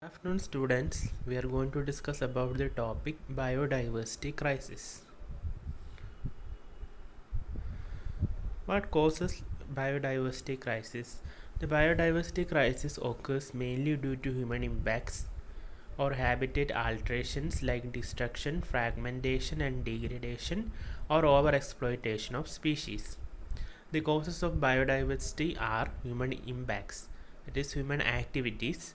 Afternoon students, we are going to discuss about the topic biodiversity crisis. What causes biodiversity crisis? The biodiversity crisis occurs mainly due to human impacts or habitat alterations like destruction, fragmentation and degradation or overexploitation of species. The causes of biodiversity are human impacts, that is human activities,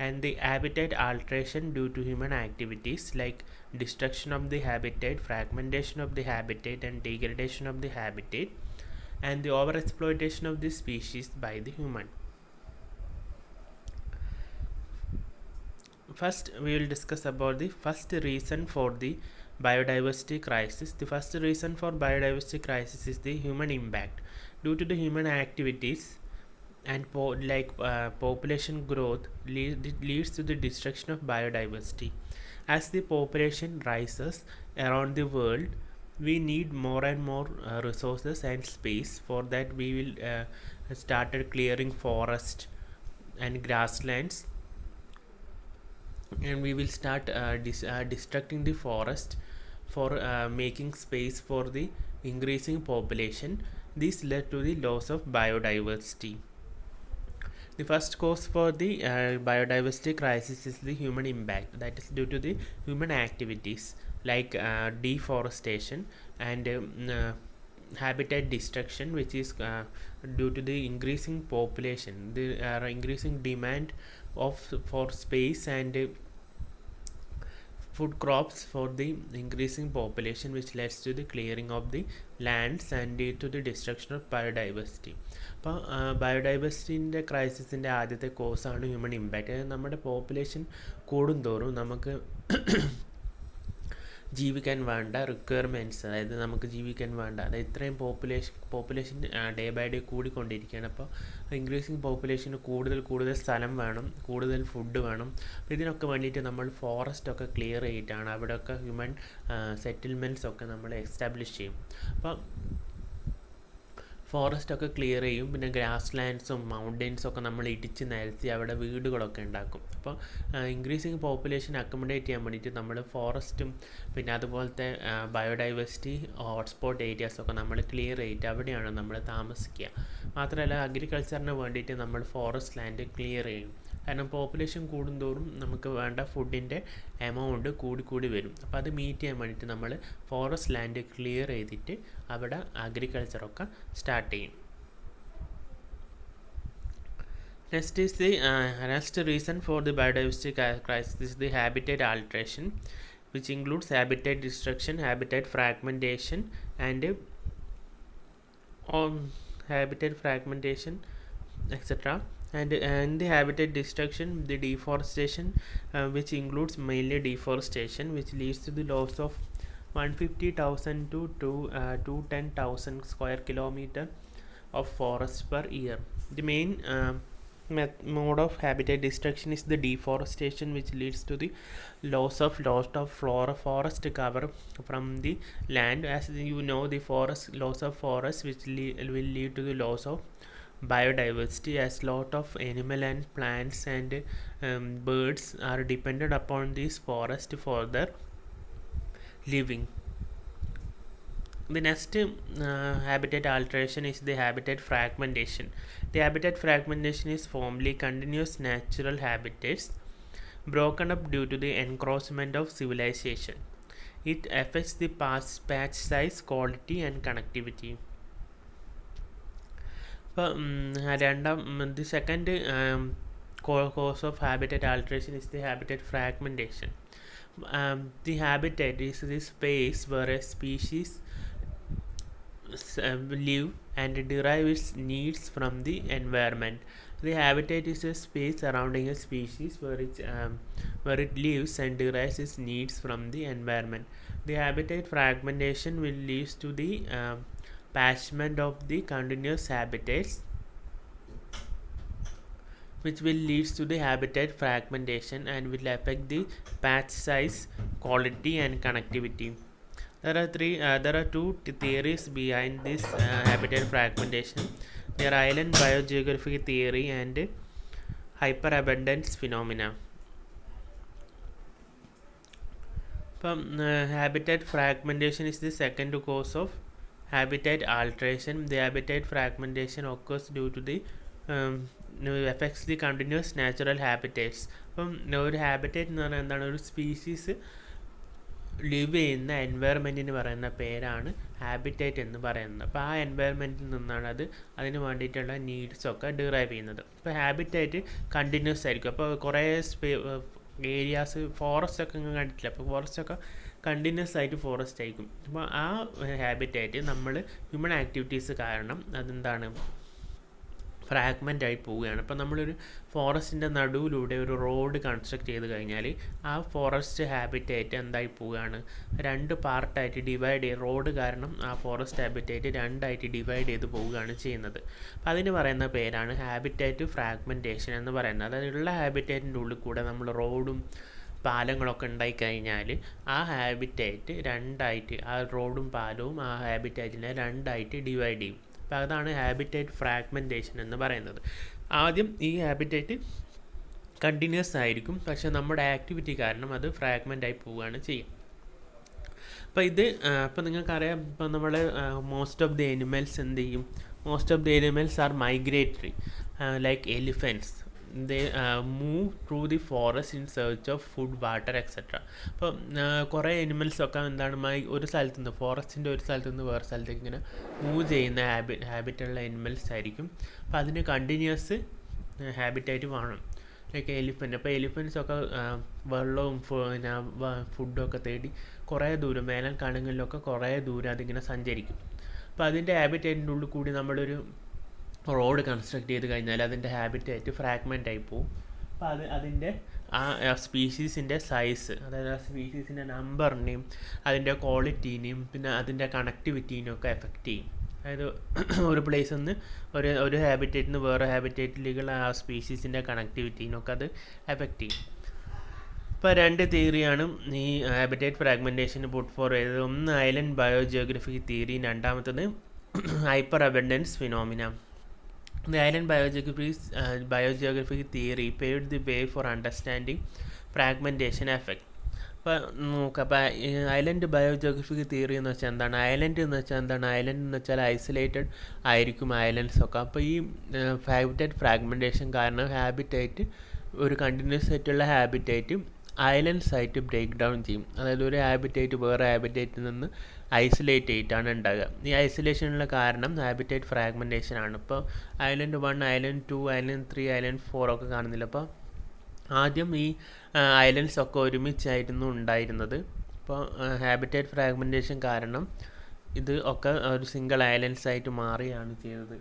and the habitat alteration due to human activities like destruction of the habitat, fragmentation of the habitat and degradation of the habitat, and the overexploitation of the species by the human. First, we will discuss about the first reason for the biodiversity crisis. The first reason for biodiversity crisis is the human impact. Due to the human activities and population growth leads to the destruction of biodiversity. As the population rises around the world, we need more and more resources and space. For that, we will started clearing forest and grasslands, and we will start destructing the forest for making space for the increasing population. This led to the loss of biodiversity. The first cause for the biodiversity crisis is the human impact, that is due to the human activities like deforestation and habitat destruction, which is due to the increasing population, the increasing demand for space and food crops for the increasing population, which leads to the clearing of the lands and due to the destruction of biodiversity. അപ്പോൾ ബയോഡൈവേഴ്സിറ്റിൻ്റെ ക്രൈസിസിൻ്റെ ആദ്യത്തെ കോസാണ് human impact. അതായത് നമ്മുടെ population കൂടുന്തോറും നമുക്ക് ജീവിക്കാൻ വേണ്ട requirements, അതായത് നമുക്ക് ജീവിക്കാൻ വേണ്ട, അതായത് ഇത്രയും പോപ്പുലേഷൻ ഡേ ബൈ ഡേ കൂടിക്കൊണ്ടിരിക്കുകയാണ്. അപ്പോൾ ഇൻക്രീസിങ് പോപ്പുലേഷന് കൂടുതൽ സ്ഥലം വേണം, കൂടുതൽ ഫുഡ് വേണം. അപ്പോൾ ഇതിനൊക്കെ വേണ്ടിയിട്ട് നമ്മൾ ഫോറസ്റ്റൊക്കെ ക്ലിയർ ചെയ്തിട്ടാണ് അവിടെയൊക്കെ ഹ്യൂമൻ സെറ്റിൽമെൻറ്റ്സ് ഒക്കെ നമ്മൾ എസ്റ്റാബ്ലിഷ് ചെയ്യും. അപ്പോൾ ഫോറസ്റ്റൊക്കെ ക്ലിയർ ചെയ്യും, പിന്നെ ഗ്രാസ് ലാൻഡ്സും മൗണ്ടെയ്ൻസും ഒക്കെ നമ്മൾ ഇടിച്ച് നിരത്തി അവിടെ വീടുകളൊക്കെ ഉണ്ടാക്കും. അപ്പോൾ ഇൻക്രീസിങ് പോപ്പുലേഷൻ അക്കോമഡേറ്റ് ചെയ്യാൻ വേണ്ടിയിട്ട് നമ്മൾ ഫോറസ്റ്റും പിന്നെ അതുപോലത്തെ ബയോഡൈവേഴ്സിറ്റി ഹോട്ട്സ്പോട്ട് ഏരിയാസൊക്കെ നമ്മൾ ക്ലിയർ ചെയ്തിട്ട് അവിടെയാണ് നമ്മൾ താമസിക്കുക. മാത്രമല്ല അഗ്രികൾച്ചറിന് വേണ്ടിയിട്ട് നമ്മൾ ഫോറസ്റ്റ് ലാൻഡ് ക്ലിയർ ചെയ്യും. കാരണം പോപ്പുലേഷൻ കൂടുന്തോറും നമുക്ക് വേണ്ട ഫുഡിൻ്റെ എമൗണ്ട് കൂടി വരും. അപ്പോൾ അത് മീറ്റ് ചെയ്യാൻ വേണ്ടിയിട്ട് നമ്മൾ ഫോറസ്റ്റ് ലാൻഡ് ക്ലിയർ ചെയ്തിട്ട് അവിടെ അഗ്രികൾച്ചറൊക്കെ സ്റ്റാർട്ട് ചെയ്യും. Next is the next reason for the biodiversity crisis is the habitat alteration, which includes habitat destruction, habitat fragmentation, and habitat fragmentation, etc. And the habitat destruction, the deforestation, which includes mainly deforestation, which leads to the loss of 150,000 to 210,000 square kilometer of forest per year. The main mode of habitat destruction is the deforestation, which leads to the loss of forest cover from the land. As you know, the loss of forest which will lead to the loss of biodiversity, as lot of animal and plants and birds are dependent upon this forest for their living. The next habitat alteration is the habitat fragmentation. The habitat fragmentation is formally continuous natural habitats broken up due to the encroachment of civilization. It affects the patch size, quality and connectivity. The second cause of habitat alteration is the habitat fragmentation. The habitat is the space where a species live and derive its needs from the environment. The habitat is a space surrounding a species where it lives and derives its needs from the environment. The habitat fragmentation will lead to the patchment of the continuous habitats, which will lead to the habitat fragmentation and will affect the patch size, quality and connectivity. There are two theories behind this habitat fragmentation. They are island biogeographic theory and hyperabundance phenomena. അപ്പം habitat fragmentation is the second cause of habitat alteration. The habitat fragmentation occurs due to the affects the continuous natural habitats. അപ്പം ഒരു habitat എന്ന് പറഞ്ഞാൽ എന്താണ്, ഒരു species live ചെയ്യുന്ന എൻവയറമെൻറ്റിന് പറയുന്ന പേരാണ് ഹാബിറ്റേറ്റ് എന്ന് പറയുന്നത്. അപ്പോൾ ആ എൻവയറമെൻറ്റിൽ നിന്നാണ് അതിന് വേണ്ടിയിട്ടുള്ള നീഡ്സൊക്കെ ഡിറൈവ് ചെയ്യുന്നത്. അപ്പോൾ ഹാബിറ്റേറ്റ് കണ്ടിന്യൂസ് ആയിരിക്കും. അപ്പോൾ കുറേ ഏരിയാസ് ഫോറസ്റ്റൊക്കെ കണ്ടിട്ടില്ല. അപ്പോൾ ഫോറസ്റ്റൊക്കെ കണ്ടിന്യൂസ് ആയിട്ട് ഫോറസ്റ്റ് ആയിരിക്കും. അപ്പോൾ ആ ഹാബിറ്റാറ്റ് നമ്മൾ ഹ്യൂമൻ ആക്ടിവിറ്റീസ് കാരണം അതെന്താണ്, ഫ്രാഗ്മെൻ്റ് ആയി പോവുകയാണ്. അപ്പോൾ നമ്മളൊരു ഫോറസ്റ്റിൻ്റെ നടുവിലൂടെ ഒരു റോഡ് കൺസ്ട്രക്ട് ചെയ്ത് കഴിഞ്ഞാൽ ആ ഫോറസ്റ്റ് ഹാബിറ്റേറ്റ് എന്തായി പോവുകയാണ്, രണ്ട് പാർട്ടായിട്ട് ഡിവൈഡ് ചെയ്ത്, റോഡ് കാരണം ആ ഫോറസ്റ്റ് ഹാബിറ്റേറ്റ് രണ്ടായിട്ട് ഡിവൈഡ് ചെയ്ത് പോവുകയാണ് ചെയ്യുന്നത്. അപ്പോൾ അതിന് പറയുന്ന പേരാണ് ഹാബിറ്റേറ്റ് ഫ്രാഗ്മെൻറ്റേഷൻ എന്ന് പറയുന്നത്. അതായത് ഉള്ള ഹാബിറ്റേറ്റിൻ്റെ ഉള്ളിൽ കൂടെ നമ്മൾ റോഡും പാലങ്ങളൊക്കെ ഉണ്ടായിക്കഴിഞ്ഞാൽ ആ ഹാബിറ്റേറ്റ് രണ്ടായിട്ട്, ആ റോഡും പാലവും ആ ഹാബിറ്റേറ്റിനെ രണ്ടായിട്ട് ഡിവൈഡ് ചെയ്യും. അപ്പോൾ അതാണ് ഹാബിറ്റേറ്റ് ഫ്രാഗ്മെൻറ്റേഷൻ എന്ന് പറയുന്നത്. ആദ്യം ഈ ഹാബിറ്റേറ്റ് കണ്ടിന്യൂസ് ആയിരിക്കും, പക്ഷേ നമ്മുടെ ആക്ടിവിറ്റി കാരണം അത് ഫ്രാഗ്മെൻ്റ് ആയി പോവുകയാണ് ചെയ്യുക. അപ്പോൾ ഇപ്പോൾ നിങ്ങൾക്കറിയാം, ഇപ്പോൾ നമ്മൾ മോസ്റ്റ് ഓഫ് ദി എനിമൽസ് എന്ത് ചെയ്യും, most of the animals are migratory, like elephants. they move through the forest in search of food, water, etc. അപ്പോൾ കുറേ എനിമൽസൊക്കെ എന്താണ്, ഒരു സ്ഥലത്ത് നിന്ന്, ഫോറസ്റ്റിൻ്റെ ഒരു സ്ഥലത്ത് നിന്ന് വേറെ സ്ഥലത്തേക്ക് ഇങ്ങനെ മൂവ് ചെയ്യുന്ന ഹാബിറ്റുള്ള എനിമൽസ് ആയിരിക്കും. അപ്പോൾ അതിന് കണ്ടിന്യൂസ് ഹാബിറ്റായിട്ട് വേണം. Like elephant. അപ്പോൾ എലിഫൻറ്റ്സൊക്കെ വെള്ളവും പിന്നെ ഫുഡൊക്കെ തേടി കുറേ ദൂരം, വേനൽക്കാലങ്ങളിലൊക്കെ കുറേ ദൂരം അതിങ്ങനെ സഞ്ചരിക്കും. അപ്പോൾ അതിൻ്റെ ഹാബിറ്റേറ്റിൻ്റെ ഉള്ളിൽ കൂടി നമ്മളൊരു റോഡ് കൺസ്ട്രക്ട് ചെയ്ത് കഴിഞ്ഞാൽ അതിൻ്റെ ഹാബിറ്റായിട്ട് ഫ്രാഗ്മെൻ്റ് ആയി പോകും. അപ്പോൾ അതിൻ്റെ ആ സ്പീഷീസിൻ്റെ സൈസ്, അതായത് ആ സ്പീഷീസിൻ്റെ നമ്പറിനെയും അതിൻ്റെ ക്വാളിറ്റീനെയും പിന്നെ അതിൻ്റെ കണക്ടിവിറ്റീനെയും ഒക്കെ എഫക്റ്റ് ചെയ്യും. അതായത് ഒരു പ്ലേസിൽ നിന്ന് ഒരു ഹാബിറ്റേറ്റിൽ നിന്ന് വേറെ ഹാബിറ്റേറ്റിലേക്കുള്ള ആ സ്പീഷീസിൻ്റെ കണക്ടിവിറ്റീനൊക്കെ അത് എഫക്റ്റ് ചെയ്യും. ഇപ്പോൾ രണ്ട് തിയറിയാണ് ഈ ഹാബിറ്റേറ്റ് ഫ്രാഗ്മെൻറ്റേഷന് പുട്ട് ഫോർ ചെയ്തത്. ഒന്ന് ഐലൻഡ് ബയോജിയോഗ്രഫിക് തിയറി, രണ്ടാമത്തത് hyper abundance phenomena. The island biogeographic theory paved the way for understanding fragmentation effect. അപ്പോൾ നോക്കാം, അപ്പോൾ ഐലൻഡ് ബയോജിയോഗ്രഫിക് തിയറി എന്ന് വെച്ചാൽ എന്താണ്, ഐലൻഡ് എന്ന് വെച്ചാൽ എന്താണ്, ഐലൻഡ് എന്ന് വെച്ചാൽ ഐസൊലേറ്റഡ് ആയിരിക്കും ഐലൻഡ്സൊക്കെ. അപ്പോൾ ഈ ഹാബിറ്റേറ്റ് ഫ്രാഗ്മെൻറ്റേഷൻ കാരണം ഹാബിറ്റേറ്റ്, ഒരു കണ്ടിന്യൂസ് ആയിട്ടുള്ള ഹാബിറ്റേറ്റ് ഐലൻഡ്സ് ആയിട്ട് ബ്രേക്ക് ഡൗൺ ചെയ്യും. അതായത് ഒരു ഹാബിറ്റേറ്റ് വേറെ ഹാബിറ്റേറ്റിൽ നിന്ന് ഐസൊലേറ്റ് ചെയ്തിട്ടാണ് ഉണ്ടാകുക. ഈ ഐസൊലേഷനുള്ള കാരണം ഹാബിറ്റേറ്റ് ഫ്രാഗ്മെൻറ്റേഷൻ ആണ്. ഇപ്പോൾ ഐലൻഡ് 1, ഐലൻഡ് 2, ഐലൻഡ് 3, ഐലൻഡ് 4 ഒക്കെ കാണുന്നില്ല. അപ്പോൾ ആദ്യം ഈ ഐലൻഡ്സ് ഒക്കെ ഒരുമിച്ചായിരുന്നു ഉണ്ടായിരുന്നത്. അപ്പോൾ ഹാബിറ്റേറ്റ് ഫ്രാഗ്മെൻറ്റേഷൻ കാരണം ഇത് ഒക്കെ ഒരു സിംഗിൾ ഐലൻഡ്സ് ആയിട്ട് മാറുകയാണ് ചെയ്തത്.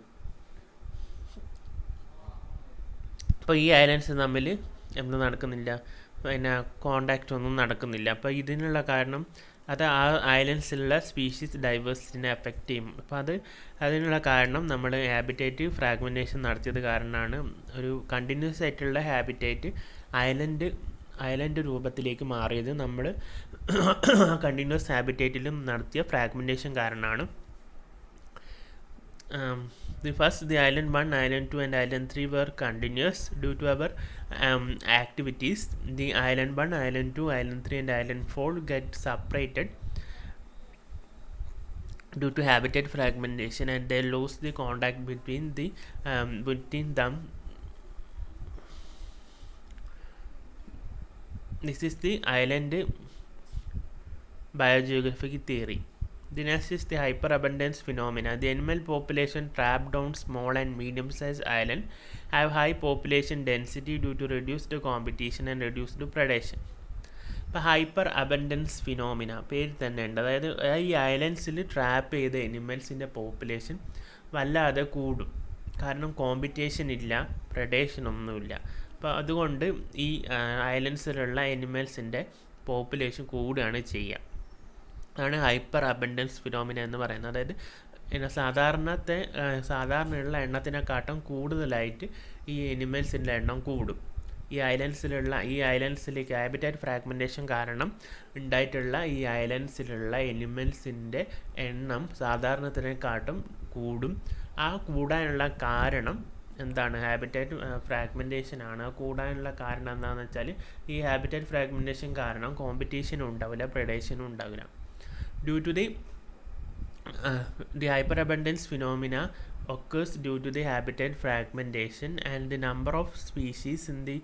അപ്പോൾ ഈ ഐലൻഡ്സ് തമ്മിൽ എന്ത് നടക്കുന്നില്ല, പിന്നെ കോണ്ടാക്റ്റ് ഒന്നും നടക്കുന്നില്ല. അപ്പോൾ ഇതിനുള്ള കാരണം അത് ആ ഐലൻഡ്സിലുള്ള സ്പീഷീസ് ഡൈവേഴ്സിറ്റിനെ എഫക്റ്റ് ചെയ്യും. അപ്പോൾ അതിനുള്ള കാരണം നമ്മൾ ഹാബിറ്റേറ്റ് ഫ്രാഗ്മെൻറ്റേഷൻ നടത്തിയത് കാരണമാണ് ഒരു കണ്ടിന്യൂസ് ആയിട്ടുള്ള ഹാബിറ്റേറ്റ് ഐലൻഡ് രൂപത്തിലേക്ക് മാറിയത് നമ്മൾ കണ്ടിന്യൂസ് ഹാബിറ്റേറ്റിലും നടത്തിയ ഫ്രാഗ്മെൻറ്റേഷൻ കാരണമാണ്. The island 1, island 2 and island 3 were continuous due to our activities. The island 1, island 2, island 3 and island 4 get separated due to habitat fragmentation and they lose the contact between them. This is the island biogeographic theory. The next is the hyperabundance phenomena. The animal population trapped on small and medium-sized islands have high population density due to reduced competition and reduced predation. ഇപ്പോൾ hyper abundance phenomena പേര് തന്നെ ഉണ്ട്. അതായത് ഈ ഐലൻഡ്സിൽ trap ചെയ്ത എനിമൽസിൻ്റെ population വല്ലാതെ കൂടും. കാരണം കോമ്പറ്റീഷൻ ഇല്ല, പ്രഡേഷൻ ഒന്നുമില്ല. അപ്പോൾ അതുകൊണ്ട് ഈ ഐലൻഡ്സിലുള്ള എനിമൽസിൻ്റെ പോപ്പുലേഷൻ കൂടുകയാണ് ചെയ്യുക. ആണ് ഹൈപ്പർ അബൻഡൻസ് ഫിനോമിന എന്ന് പറയുന്നത്. അതായത് സാധാരണയുള്ള എണ്ണത്തിനെക്കാട്ടും കൂടുതലായിട്ട് ഈ എനിമൽസിൻ്റെ എണ്ണം കൂടും. ഈ ഐലൻഡ്സിലേക്ക് ഹാബിറ്റാറ്റ് ഫ്രാഗ്മെൻറ്റേഷൻ കാരണം ഉണ്ടായിട്ടുള്ള ഈ ഐലൻഡ്സിലുള്ള എനിമൽസിൻ്റെ എണ്ണം സാധാരണത്തിനെക്കാട്ടും കൂടും. ആ കൂടാനുള്ള കാരണം എന്താണ് ഹാബിറ്റാറ്റ് ഫ്രാഗ്മെൻറ്റേഷൻ ആണ്. കൂടാനുള്ള കാരണം എന്താണെന്ന് വെച്ചാൽ ഈ ഹാബിറ്റാറ്റ് ഫ്രാഗ്മെൻറ്റേഷൻ കാരണം കോമ്പറ്റീഷനും ഉണ്ടാവില്ല, പ്രഡേഷനും ഉണ്ടാവില്ല. Due to the hyperabundance phenomena occurs due to the habitat fragmentation, and the number of species in the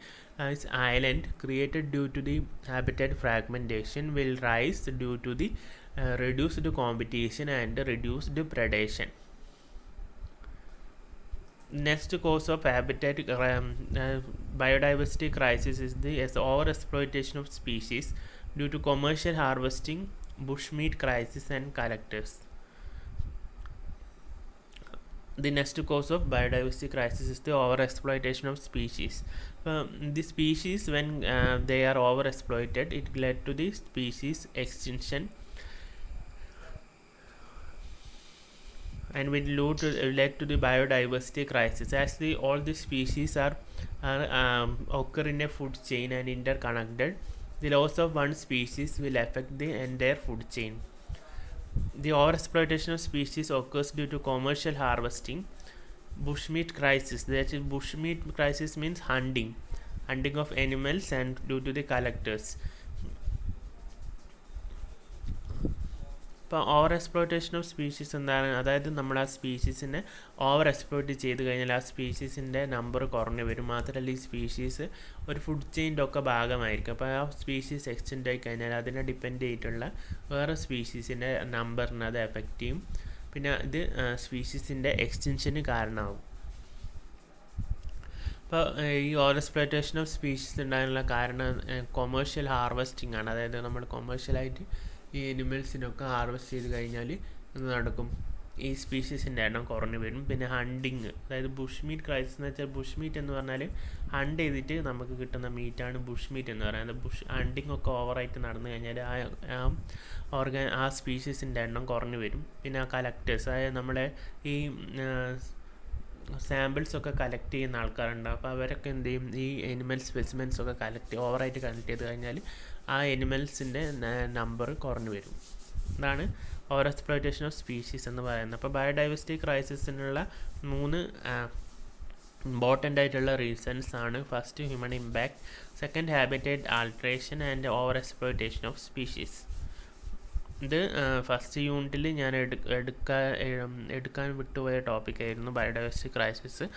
island created due to the habitat fragmentation will rise due to the reduced competition and reduced predation. Next cause of habitat biodiversity crisis is the overexploitation of species due to commercial harvesting, bushmeat crisis, and collectors. The next cause of biodiversity crisis is the overexploitation of species. The species, when they are overexploited, it led to the species extinction, and will lead to the biodiversity crisis, as all the species are occur in a food chain and interconnected. The loss of one species will affect the entire food chain. The overexploitation of species occurs due to commercial harvesting, bushmeat crisis. That is, bushmeat crisis means hunting of animals, and due to the collectors. ഇപ്പോൾ over exploitation of species എന്താണ്? അതായത് നമ്മൾ ആ സ്പീഷീസിനെ over exploit ചെയ്ത് കഴിഞ്ഞാൽ ആ സ്പീഷീസിൻ്റെ number കുറഞ്ഞു വരും. മാത്രമല്ല, ഈ സ്പീഷീസ് ഒരു ഫുഡ് ചെയിൻ്റെ ഒക്കെ ഭാഗമായിരിക്കും. അപ്പോൾ ആ സ്പീഷീസ് എക്സ്റ്റെൻഡ് ആയി കഴിഞ്ഞാൽ അതിനെ ഡിപ്പെൻഡ് ചെയ്തിട്ടുള്ള വേറെ സ്പീഷീസിൻ്റെ നമ്പറിനെ അത് എഫക്റ്റ് ചെയ്യും. പിന്നെ ഇത് സ്പീഷീസിൻ്റെ എക്സ്റ്റെൻഷന് കാരണമാകും. അപ്പോൾ ഈ ഓവർ എക്സ്പ്ലോയിറ്റേഷൻ ഓഫ് സ്പീഷീസ് ഉണ്ടാകാനുള്ള കാരണം കൊമേഴ്ഷ്യൽ ഹാർവെസ്റ്റിംഗ് ആണ്. അതായത് നമ്മൾ കൊമേഴ്ഷ്യലായിട്ട് ഈ അനിമൽസിനൊക്കെ ഹാർവെസ്റ്റ് ചെയ്ത് കഴിഞ്ഞാൽ എന്ത് നടക്കും? ഈ സ്പീഷീസിൻ്റെ എണ്ണം കുറഞ്ഞു വരും. പിന്നെ ഹണ്ടിങ്, അതായത് ബുഷ് മീറ്റ് ക്രൈസിസ് എന്ന് വെച്ചാൽ ബുഷ് മീറ്റ് എന്ന് പറഞ്ഞാൽ ഹണ്ട് ചെയ്തിട്ട് നമുക്ക് കിട്ടുന്ന മീറ്റാണ് ബുഷ് മീറ്റ് എന്ന് പറയുന്നത്. ഹണ്ടിങ് ഒക്കെ ഓവറായിട്ട് നടന്നു കഴിഞ്ഞാൽ ആ സ്പീഷീസിൻ്റെ എണ്ണം കുറഞ്ഞു വരും. പിന്നെ കളക്ടേഴ്സ്, അതായത് നമ്മളെ ഈ സാമ്പിൾസൊക്കെ കളക്ട് ചെയ്യുന്ന ആൾക്കാരുണ്ടാവും. അപ്പോൾ അവരൊക്കെ എന്ത് ചെയ്യും? ഈ എനിമൽ സ്പെസിമെൻസ് ഒക്കെ ഓവറായിട്ട് കളക്ട് ചെയ്ത് കഴിഞ്ഞാൽ ആ എനിമൽസിൻ്റെ നമ്പർ കുറഞ്ഞു വരും. ഇതാണ് ഓവർ എക്സ്പ്ലോയിറ്റേഷൻ ഓഫ് സ്പീഷീസ് എന്ന് പറയുന്നത്. അപ്പോൾ ബയോഡൈവേഴ്സിറ്റി ക്രൈസിസിനുള്ള 3 ഇമ്പോർട്ടൻ്റ് ആയിട്ടുള്ള റീസൺസ് ആണ്. First, human impact; second, habitat alteration; and over exploitation of species. ഇത് ഫസ്റ്റ് യൂണിറ്റിൽ ഞാൻ എടുക്കാൻ വിട്ടുപോയ ടോപ്പിക്കായിരുന്നു ബയോഡൈവേഴ്സിറ്റി ക്രൈസിസ്.